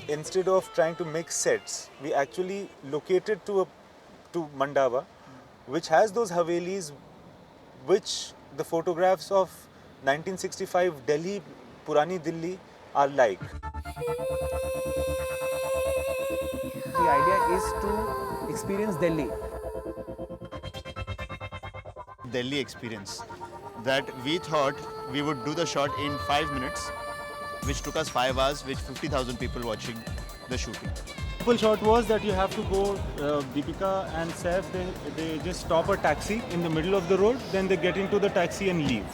instead of trying to make sets, we actually located to Mandava, which has those Havelis, which the photographs of 1965 Delhi, Purani Delhi are like. The idea is to experience Delhi. Delhi experience that we thought we would do the shot in 5 minutes, which took us 5 hours, with 50,000 people watching the shooting. Simple shot was that you have to go, Deepika and Saif, they just stop a taxi in the middle of the road, then they get into the taxi and leave.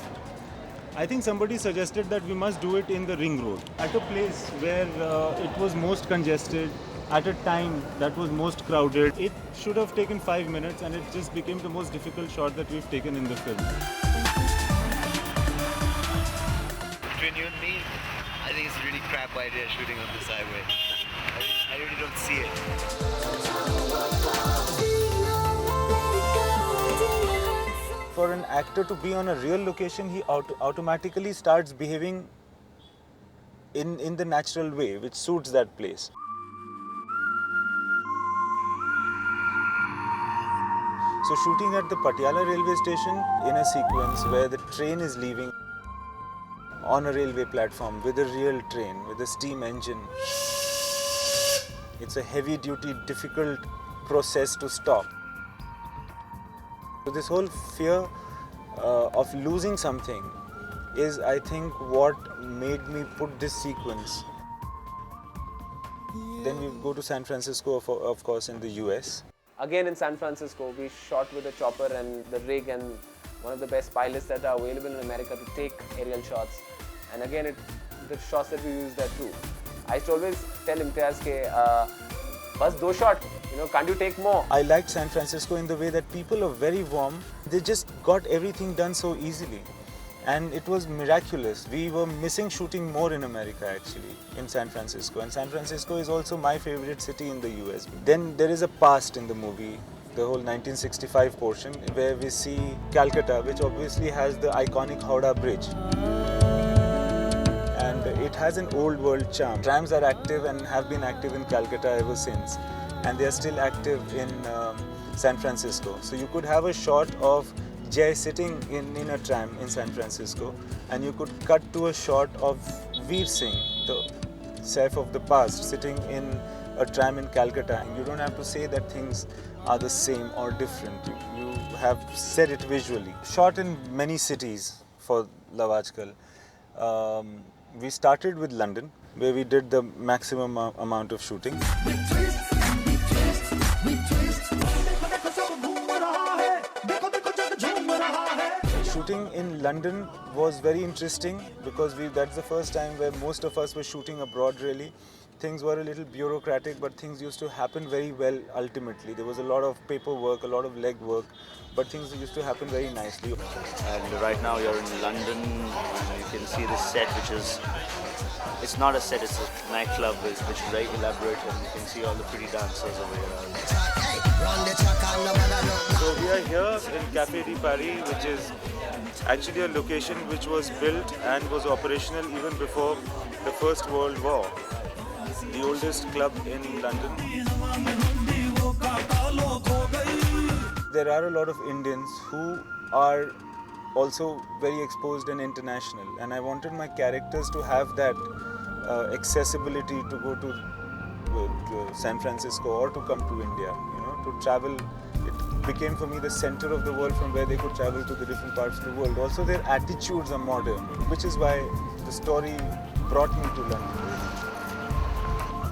I think somebody suggested that we must do it in the ring road, at a place where it was most congested, at a time that was most crowded. It should have taken 5 minutes and it just became the most difficult shot that we've taken in the film. Between you and me, I think it's a really crap idea shooting on this highway. I really don't see it. For an actor to be on a real location, he automatically starts behaving in the natural way, which suits that place. So shooting at the Patiala railway station in a sequence where the train is leaving on a railway platform with a real train, with a steam engine. It's a heavy duty, difficult process to stop. So this whole fear of losing something is, I think, what made me put this sequence. Then we go to San Francisco, of course, in the US. Again in San Francisco, we shot with a chopper and the rig and one of the best pilots that are available in America to take aerial shots. And again, the shots that we used there too. I used to always tell Imtiaz ke, bas 2 shot, can't you take more? I liked San Francisco in the way that people are very warm. They just got everything done so easily. And it was miraculous. We were missing shooting more in America actually, in San Francisco. And San Francisco is also my favorite city in the US. Then there is a past in the movie, the whole 1965 portion, where we see Calcutta, which obviously has the iconic Howrah Bridge. And it has an old world charm. Trams are active and have been active in Calcutta ever since. And they are still active in San Francisco. So you could have a shot of Jay sitting in a tram in San Francisco, and you could cut to a shot of Veer Singh, the Saif of the past, sitting in a tram in Calcutta. And you don't have to say that things are the same or different. You have said it visually. Shot in many cities for Love Aajkal. We started with London, where we did the maximum amount of shooting. Shooting in London was very interesting because that's the first time where most of us were shooting abroad really. Things were a little bureaucratic, but things used to happen very well ultimately. There was a lot of paperwork, a lot of legwork, but things used to happen very nicely. And right now you're in London, and you can see this set, which is, it's not a set, it's a nightclub, which is very elaborate, and you can see all the pretty dancers over here. So we are here in Café de Paris, which is actually a location which was built and was operational even before the First World War. The oldest club in London. There are a lot of Indians who are also very exposed and international, and I wanted my characters to have that accessibility to go to San Francisco or to come to India, to travel. It became for me the center of the world from where they could travel to the different parts of the world. Also their attitudes are modern, which is why the story brought me to London.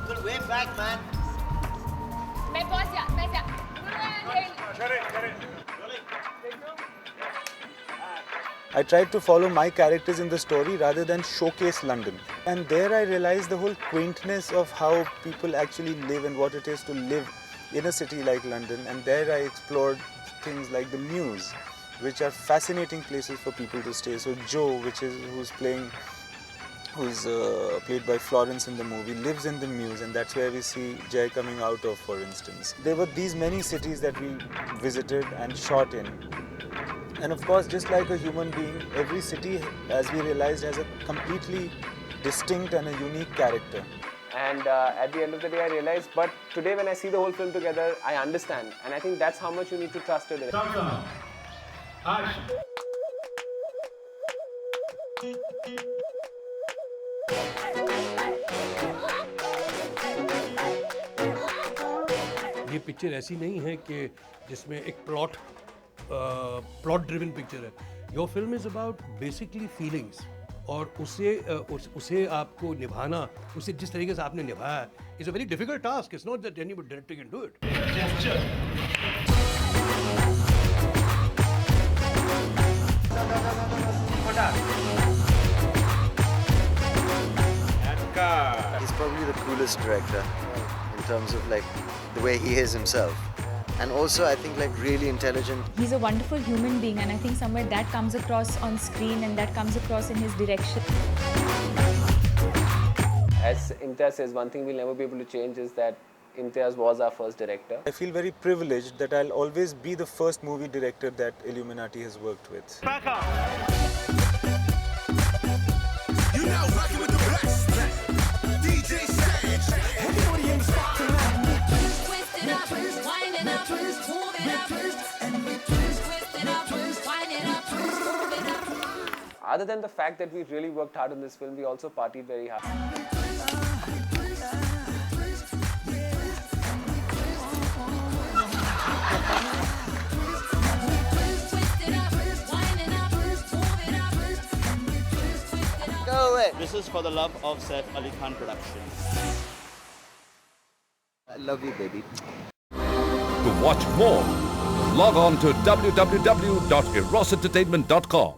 Good way back, man. I tried to follow my characters in the story rather than showcase London. And there I realized the whole quaintness of how people actually live and what it is to live in a city like London. And there I explored things like the Mews, which are fascinating places for people to stay. So Joe, who's played by Florence in the movie, lives in the Mews, and that's where we see Jay coming out of, for instance. There were these many cities that we visited and shot in. And of course, just like a human being, every city, as we realized, has a completely distinct and a unique character. And at the end of the day, I realized, but today when I see the whole film together, I understand. And I think that's how much you need to trust it. Action. ये picture ऐसी नहीं है कि जिसमें एक plot driven picture है. Your film is about basically feelings और उसे आपको निभाना, उसे जिस तरीके से आपने निभाया is a very difficult task. It's not that anybody director can do it. He's probably the coolest director in terms of like the way he is himself. And also I think like really intelligent. He's a wonderful human being, and I think somewhere that comes across on screen and that comes across in his direction. As Imtiaz says, one thing we'll never be able to change is that Imtiaz was our first director. I feel very privileged that I'll always be the first movie director that Illuminati has worked with. You now rocking with the best. DJ Sage. Everybody in the spot tonight. Twist it up, wind it up, move it up, and we twist it up, wind it up, move it up. Other than the fact that we really worked hard on this film, we also partied very hard. Go away. This is for the love of Saif Ali Khan Productions. I love you, baby. To watch more, log on to www.erosentertainment.com.